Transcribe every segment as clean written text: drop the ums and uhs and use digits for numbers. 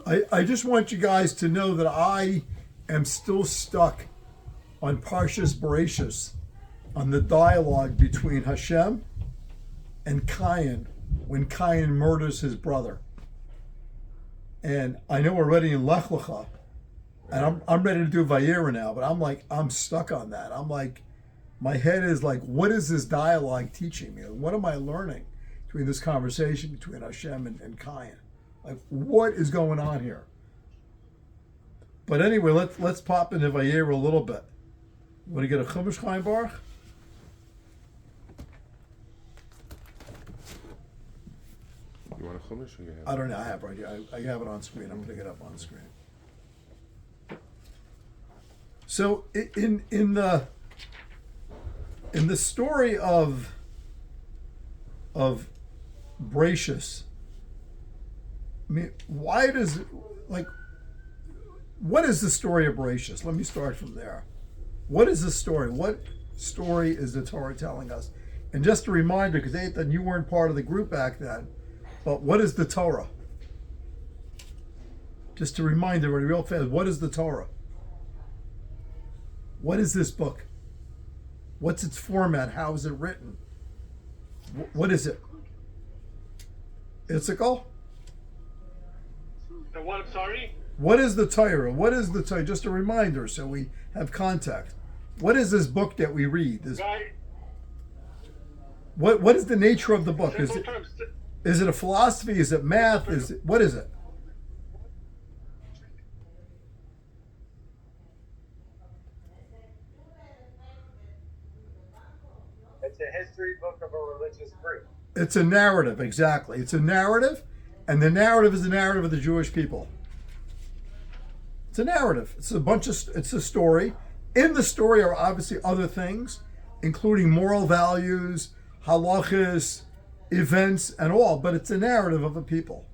I just want you guys to know that I am still stuck on Parshas Bereshis, on the dialogue between Hashem and Cain when Cain murders his brother. And I know we're already in Lech Lecha, and I'm ready to do Vayeira now, but I'm stuck on that. I'm like, my head is like, what is this dialogue teaching me? What am I learning between this conversation between Hashem and Cain? Like, what is going on here? But anyway, let's pop into Vayeira a little bit. Want to get a Chumash, Chaim Baruch? You want a Chumash or you have? I don't know. I have right here. I have it on screen. I'm putting it up on screen. So in the story of Bereshis, I mean, why does what is the story of Bereshis? Let me start from there. What is the story? What story is the Torah telling us? And just a reminder, because Ethan, you weren't part of the group back then, but what is the Torah? Just to remind everybody real fast, what is the Torah? What is this book? What's its format? How is it written? What is it? Itzical? The what? Sorry? What is the Torah? What is the Torah? Just a reminder so we have context. What is this book that we read? What is the nature of the book? Is it a philosophy? Is it math? What is it? It's a history book of a religious group. It's a narrative, exactly. It's a narrative, and the narrative is the narrative of the Jewish people. It's a narrative. It's a story. In the story are obviously other things, including moral values, halachas, events, and all, but it's a narrative of a people.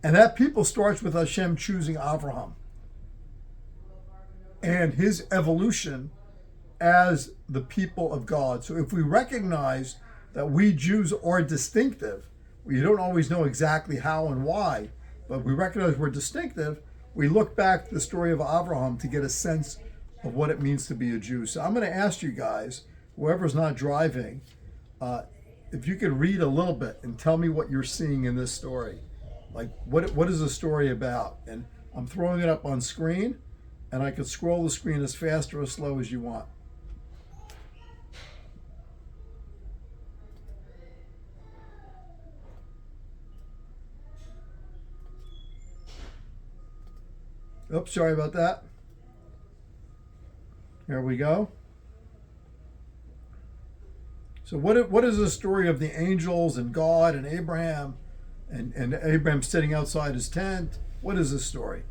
And that people starts with Hashem choosing Avraham and his evolution as the people of God. So if we recognize that we Jews are distinctive, we don't always know exactly how and why, but we recognize we're distinctive, we look back to the story of Avraham to get a sense of what it means to be a Jew. So I'm going to ask you guys, whoever's not driving, if you could read a little bit and tell me what you're seeing in this story. Like, what is the story about? And I'm throwing it up on screen, and I can scroll the screen as fast or as slow as you want. Oops, sorry about that. Here we go. So what is the story of the angels and God and Abraham and Abraham sitting outside his tent? What is this story?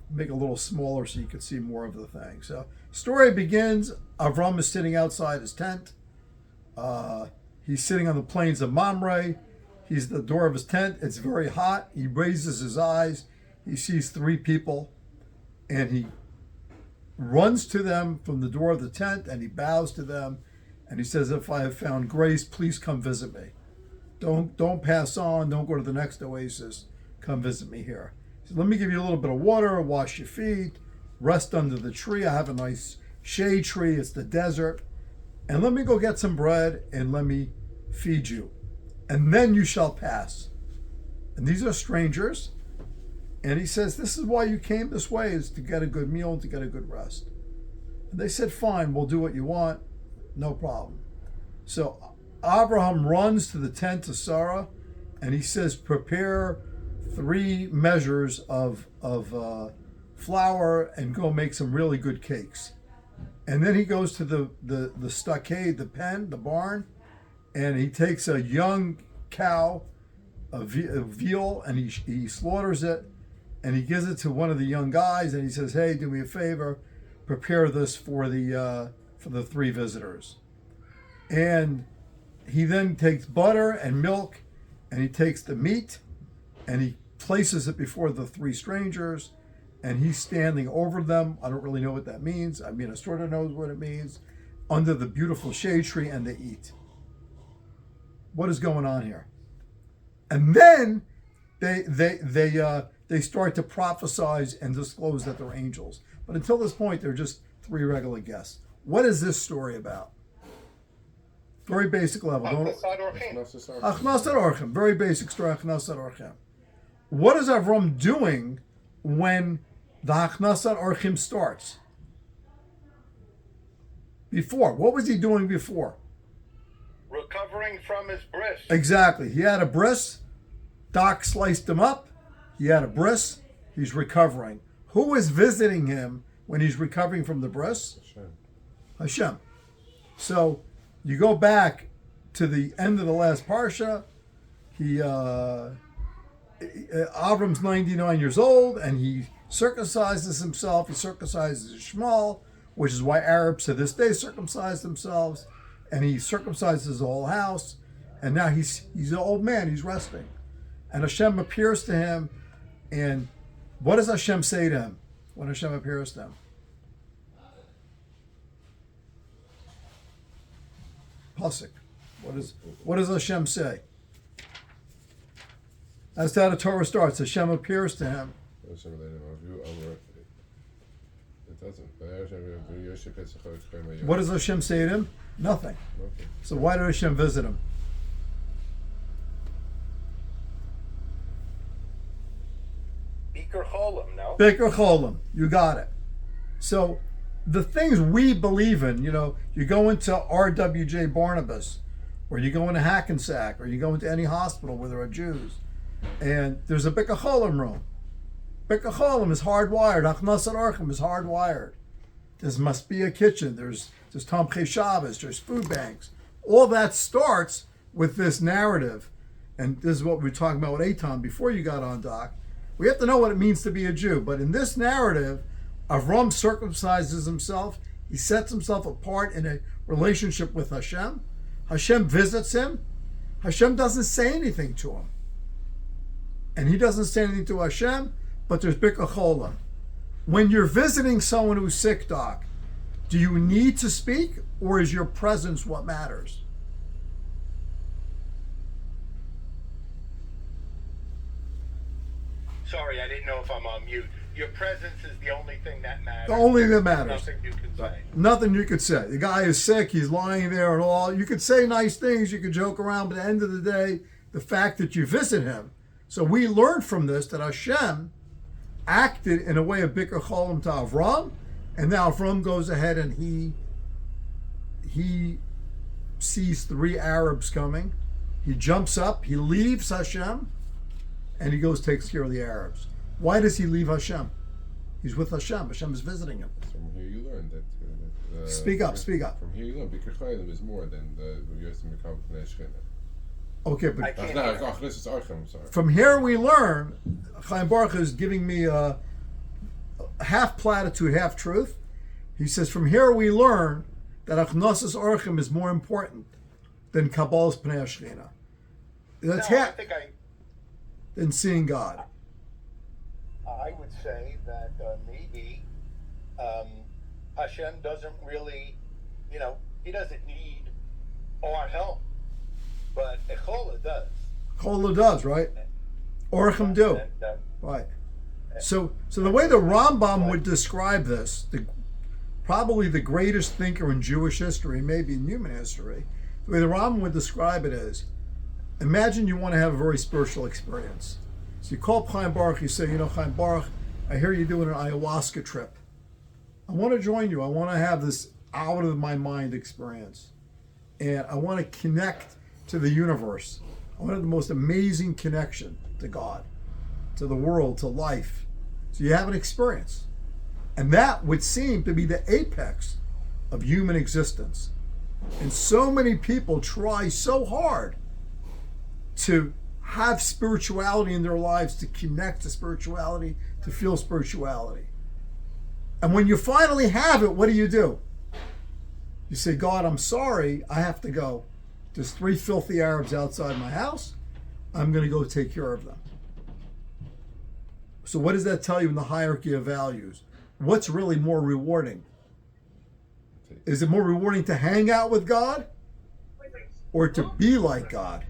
Make it a little smaller so you can see more of the thing. So story begins, Avram is sitting outside his tent. He's sitting on the plains of Mamre. He's at the door of his tent. It's very hot. He raises his eyes. He sees three people, and he runs to them from the door of the tent, and he bows to them, and he says, "If I have found grace, please come visit me. Don't pass on. Don't go to the next oasis. Come visit me here. So let me give you a little bit of water. Wash your feet. Rest under the tree. I have a nice shade tree. It's the desert. And let me go get some bread and let me feed you. And then you shall pass." And these are strangers. And he says, "This is why you came this way, is to get a good meal and to get a good rest." And they said, "Fine, we'll do what you want. No problem." So Abraham runs to the tent of Sarah, and he says, "Prepare 3 measures of flour and go make some really good cakes." And then he goes to the stockade, the pen, the barn, and he takes a young cow, a veal, and he slaughters it, and he gives it to one of the young guys, and he says, "Hey, do me a favor, prepare this for the 3 visitors." And he then takes butter and milk, and he takes the meat, and he places it before the 3 strangers, and he's standing over them. I don't really know what that means. I mean, I sort of know what it means. Under the beautiful shade tree, and they eat. what is going on here? And then they start to prophesize and disclose that they're angels. But until this point, they're just three regular guests. What is this story about? Very basic level. Achnasat Orchim. Very basic story. Achnasat Orchim. What is Avram doing when the Achnasat Orchim starts? Before. What was he doing before? Recovering from his bris. Exactly. He had a bris. Doc sliced him up. He had a bris. He's recovering. Who is visiting him when he's recovering from the bris? Hashem. So you go back to the end of the last parsha. Avram's 99 years old, and he circumcises himself. He circumcises Shmuel, which is why Arabs to this day circumcise themselves. And he circumcises the whole house. And now he's an old man. He's resting. And Hashem appears to him. And what does Hashem say to him when Hashem appears to him? Pasuk. What does Hashem say? That's how the Torah starts. Hashem appears to him. It doesn't. What does Hashem say to him? Nothing. So why did Hashem visit him? Beker Cholim, no? Beker Cholim. You got it. So the things we believe in, you go into RWJ Barnabas, or you go into Hackensack, or you go into any hospital where there are Jews, and there's a Beker Cholim room. Beker Cholim is hardwired. Achnasat Orchim is hardwired. There must be a kitchen. There's Tomchei Shabbos. There's food banks. All that starts with this narrative, and this is what we were talking about with Eitan before you got on, Doc. We have to know what it means to be a Jew. But in this narrative, Avram circumcises himself. He sets himself apart in a relationship with Hashem. Hashem visits him. Hashem doesn't say anything to him. And he doesn't say anything to Hashem, but there's Beker Cholim. When you're visiting someone who's sick, Doc, do you need to speak, or is your presence what matters? Sorry, I didn't know if I'm on mute. Your presence is the only thing that matters. The only thing that matters. Nothing you can say. Nothing you could say. The guy is sick. He's lying there and all. You could say nice things. You could joke around. But at the end of the day, the fact that you visit him. So we learned from this that Hashem acted in a way of Beker Cholim to Avram. And now Avram goes ahead and he sees three Arabs coming. He jumps up. He leaves Hashem. And he goes, takes care of the Arabs. Why does he leave Hashem? He's with Hashem. Hashem is visiting him. From here you learn that. Speak up. From here you learn Beker Cholim is more than the Yosem Mekabel Pnei Shechina. Okay, but I'm sorry. From here we learn, Chaim Baruch is giving me a half platitude, half truth. He says, from here we learn that Achnasat Orchim is more important than Kabbal's Pnei Shechina. That's than seeing God. I would say that maybe Hashem doesn't really, he doesn't need our help, but Chola does. Chola does, right? Orchim do. Right. So the way the Rambam would describe this, probably the greatest thinker in Jewish history, maybe in human history, the way the Rambam would describe it is, imagine you want to have a very spiritual experience. So you call Chaim Baruch, you say, Chaim Baruch, I hear you doing an ayahuasca trip. I want to join you. I want to have this out of my mind experience. And I want to connect to the universe. I want to have the most amazing connection to God, to the world, to life. So you have an experience. And that would seem to be the apex of human existence. And so many people try so hard to have spirituality in their lives, to connect to spirituality, to feel spirituality. And when you finally have it, what do? You say, God, I'm sorry, I have to go. There's three filthy Arabs outside my house. I'm going to go take care of them. So what does that tell you in the hierarchy of values? What's really more rewarding? Is it more rewarding to hang out with God? or to be like God.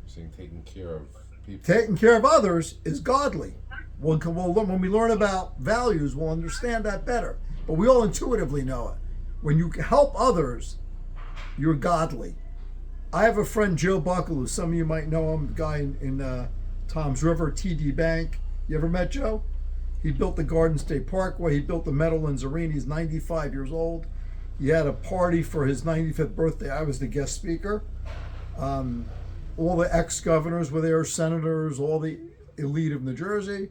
Saying taking care of people. Taking care of others is godly. When we learn about values, we'll understand that better. But we all intuitively know it. When you help others, you're godly. I have a friend, Joe Buckle, who some of you might know him, the guy in Tom's River, TD Bank. You ever met Joe? He built the Garden State Parkway. He built the Meadowlands Arena. He's 95 years old. He had a party for his 95th birthday. I was the guest speaker. All the ex-governors were there, senators, all the elite of New Jersey.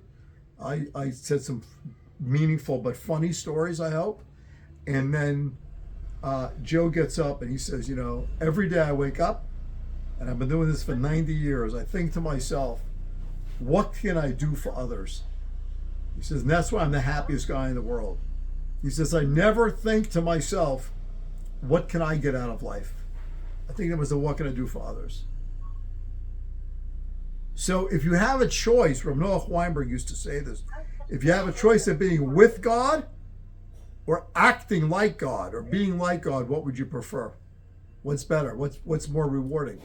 I said some meaningful but funny stories, I hope. And then Joe gets up and he says, you know, every day I wake up, and I've been doing this for 90 years, I think to myself, what can I do for others? He says, and that's why I'm the happiest guy in the world. He says, I never think to myself, what can I get out of life? I think it was the what can I do for others? So if you have a choice, Rav Noach Weinberg used to say this, if you have a choice of being with God or acting like God or being like God, what would you prefer? What's better? What's more rewarding?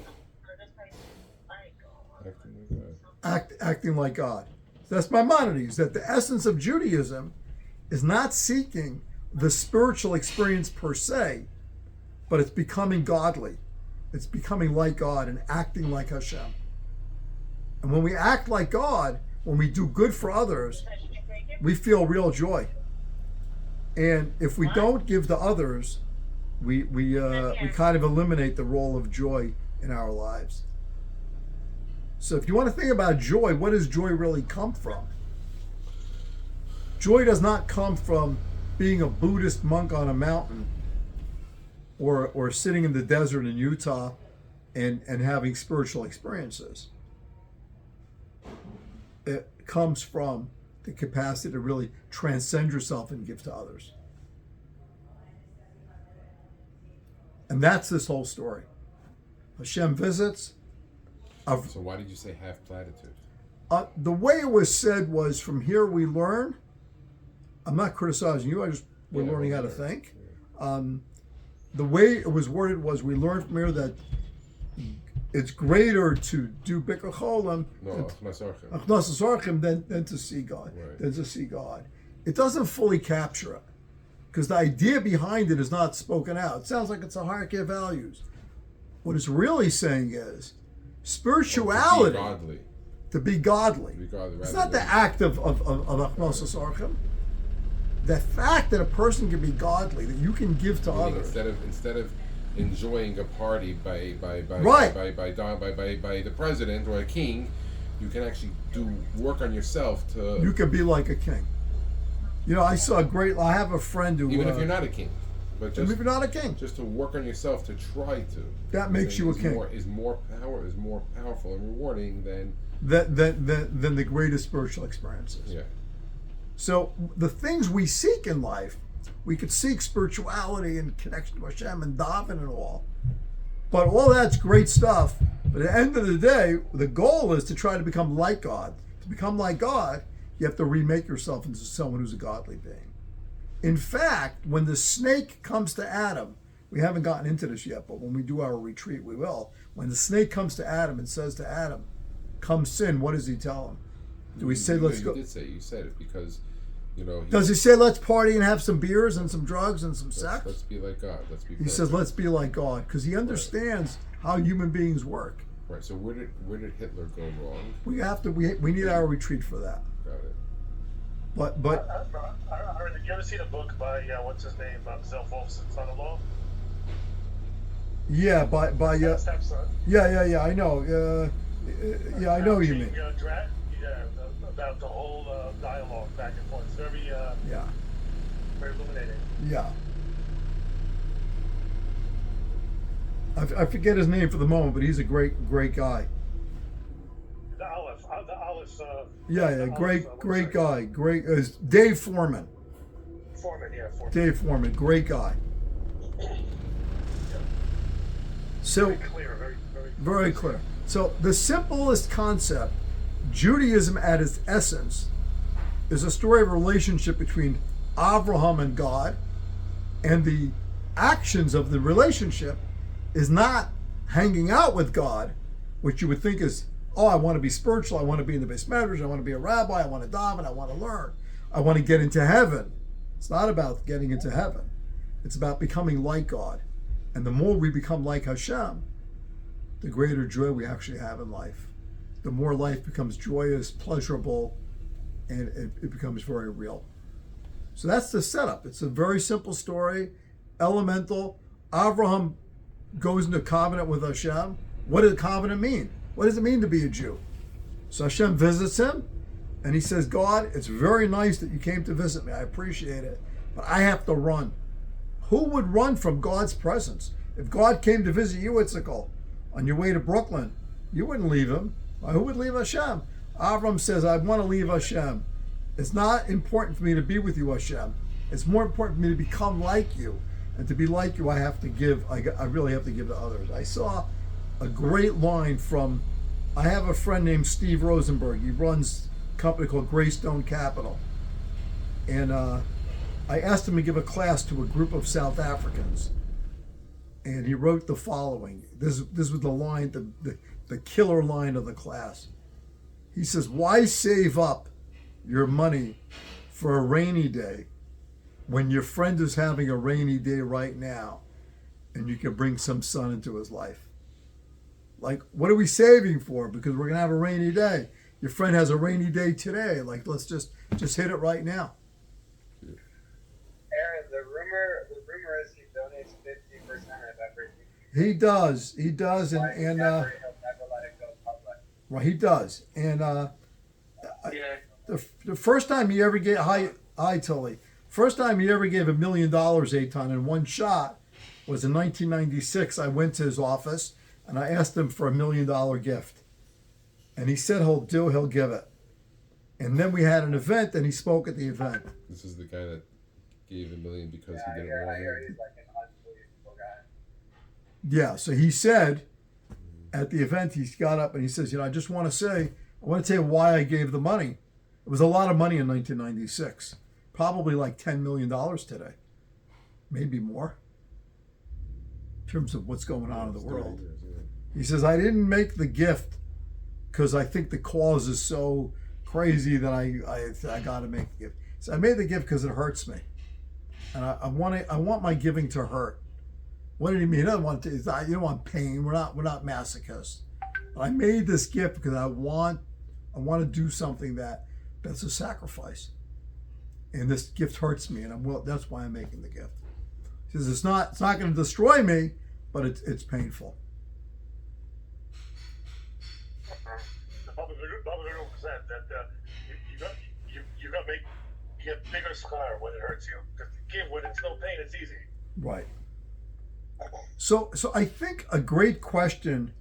Acting like God. So that's Maimonides, that the essence of Judaism is not seeking the spiritual experience per se, but it's becoming godly. It's becoming like God and acting like Hashem. And when we act like God, when we do good for others, we feel real joy. And if we don't give to others, we kind of eliminate the role of joy in our lives. So if you want to think about joy, what does joy really come from? Joy does not come from being a Buddhist monk on a mountain or sitting in the desert in Utah and having spiritual experiences. It comes from the capacity to really transcend yourself and give to others. And that's this whole story. Hashem visits. So why did you say half platitude? The way it was said was, from here we learn. I'm not criticizing you. We're learning how to think. The way it was worded was, we learn from here that it's greater to do Bikur Cholim than to see God. Right. Than to see God. It doesn't fully capture it, because the idea behind it is not spoken out. It sounds like it's a hierarchy of values. What it's really saying is spirituality. To be godly. It's not the act of Achnosas Orchim. The fact that a person can be godly, that you can give to others. Instead of enjoying a party by the president or a king, you can actually do work on yourself to. You can be like a king. You know, I have a friend who. Even if you're not a king, but just if you're not a king, just to work on yourself to try to. That makes you a king. Is more powerful and rewarding than the greatest spiritual experiences. Yeah. So the things we seek in life, we could seek spirituality and connection to Hashem and daven and all. But all that's great stuff. But at the end of the day, the goal is to try to become like God. To become like God, you have to remake yourself into someone who's a godly being. In fact, when the snake comes to Adam, we haven't gotten into this yet, but when we do our retreat, we will. When the snake comes to Adam and says to Adam, come sin, what does he tell him? Do we say, let's go? You said it because, does he say, let's party and have some beers and some drugs and some sex? Let's be like God. He says, let's be like God, because he understands how human beings work. Right. So where did Hitler go wrong? We need our retreat for that. Got it. But Aron, did you ever see the book by what's his name, Zell Wolfson's son-in-law? Yeah, by Stepson. Yeah. I know. Yeah, I know what you mean. About the whole dialogue back and forth. It's very very illuminating. Yeah. I forget his name for the moment, but he's a great guy. The Aleph. Great guy. Great. Dave Foreman. Foreman. Dave Foreman, great guy. So very clear, very clear. So the simplest concept, Judaism at its essence, is a story of a relationship between Abraham and God, and the actions of the relationship is not hanging out with God, which you would think is, oh, I want to be spiritual, I want to be in the base medrash, I want to be a rabbi, I want to daven, I want to learn, I want to get into heaven. It's not about getting into heaven. It's about becoming like God. And the more we become like Hashem, the greater joy we actually have in life. The more life becomes joyous, pleasurable, and it becomes very real. So that's the setup. It's a very simple story, elemental. Avraham goes into covenant with Hashem. What does covenant mean? What does it mean to be a Jew? So Hashem visits him, and he says, God, it's very nice that you came to visit me. I appreciate it, but I have to run. Who would run from God's presence? If God came to visit you, Itzikel, on your way to Brooklyn, you wouldn't leave him. Who would leave Hashem? Avram says, I want to leave Hashem. It's not important for me to be with you, Hashem. It's more important for me to become like you. And to be like you, I have to give. I really have to give to others. I saw a great line from, I have a friend named Steve Rosenberg. He runs a company called Greystone Capital. And I asked him to give a class to a group of South Africans. And he wrote the following. This was the line, the killer line of the class. He says, why save up your money for a rainy day when your friend is having a rainy day right now and you can bring some sun into his life? Like, what are we saving for? Because we're going to have a rainy day. Your friend has a rainy day today. Like, let's just hit it right now. Aaron, the rumor is he donates 50% of everything. He does, and he'll never let it go public. well, he does, and the first time he ever gave Tully. First time he ever gave $1 million, Eitan, in one shot was in 1996. I went to his office and I asked him for $1 million gift, and he said he'll give it. And then we had an event, and he spoke at the event. This is the guy that gave $1 million because he didn't I want hear it. he's like an unbelievable guy. Yeah, so he said at the event, he got up and he says, I just want to say, I want to tell you why I gave the money. It was a lot of money in 1996. Probably like $10 million today. Maybe more. In terms of what's going on in the world. He says, I didn't make the gift because I think the cause is so crazy that I got to make the gift. So I made the gift because it hurts me. And I want my giving to hurt. What did he mean? He doesn't want to, you don't want pain. We're not masochists. But I made this gift because I want to do something that's a sacrifice. And this gift hurts me, and that's why I'm making the gift. He says it's not going to destroy me, but it's painful. The Baba Vayeira said that you got to get bigger scar when it hurts you. Because when it's no pain, it's easy. Right. So I think a great question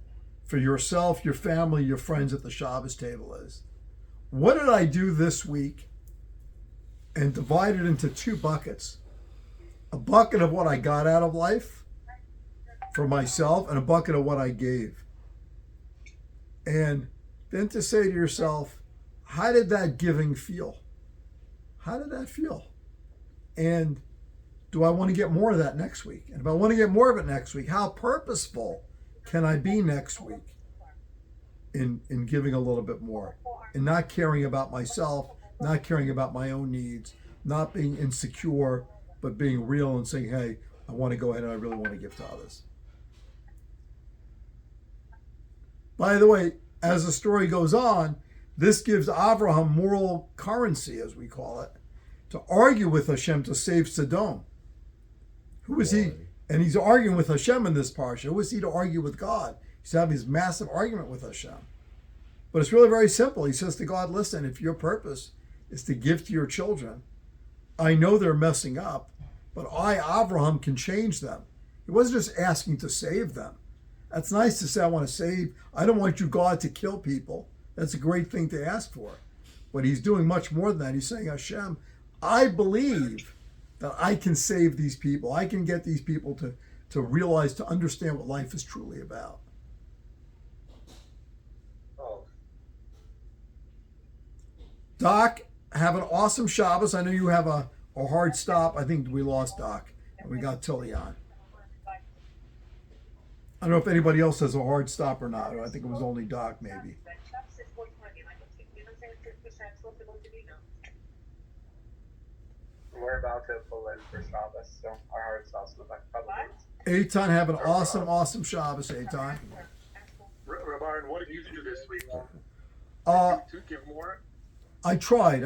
for yourself, your family, your friends at the Shabbos table is, what did I do this week? And divide it into two buckets. A bucket of what I got out of life for myself, and a bucket of what I gave. And then to say to yourself, how did that giving feel? How did that feel? And do I want to get more of that next week? And if I want to get more of it next week, how purposeful can I be next week in giving a little bit more? And not caring about myself, not caring about my own needs, not being insecure, but being real and saying, hey, I want to go ahead and I really want to give to others. By the way, as the story goes on, this gives Avraham moral currency, as we call it, to argue with Hashem to save Sodom. Who is he? And he's arguing with Hashem in this parsha. Who is he to argue with God? He's having this massive argument with Hashem. But it's really very simple. He says to God, listen, if your purpose is to give to your children, I know they're messing up, but I, Avraham, can change them. He wasn't just asking to save them. That's nice to say, I want to save. I don't want you, God, to kill people. That's a great thing to ask for. But he's doing much more than that. He's saying, Hashem, I believe that I can save these people. I can get these people to realize, to understand what life is truly about. Oh. Doc, have an awesome Shabbos. I know you have a hard stop. I think we lost Doc, and we got Tilly on. I don't know if anybody else has a hard stop or not. I think it was only Doc, maybe. We're about to pull in for Shabbos, so our hard stop's in the back couple days. Eitan, have an awesome Shabbos, Eitan. Rabaran, what did you do this week? Uh, To give more? I tried.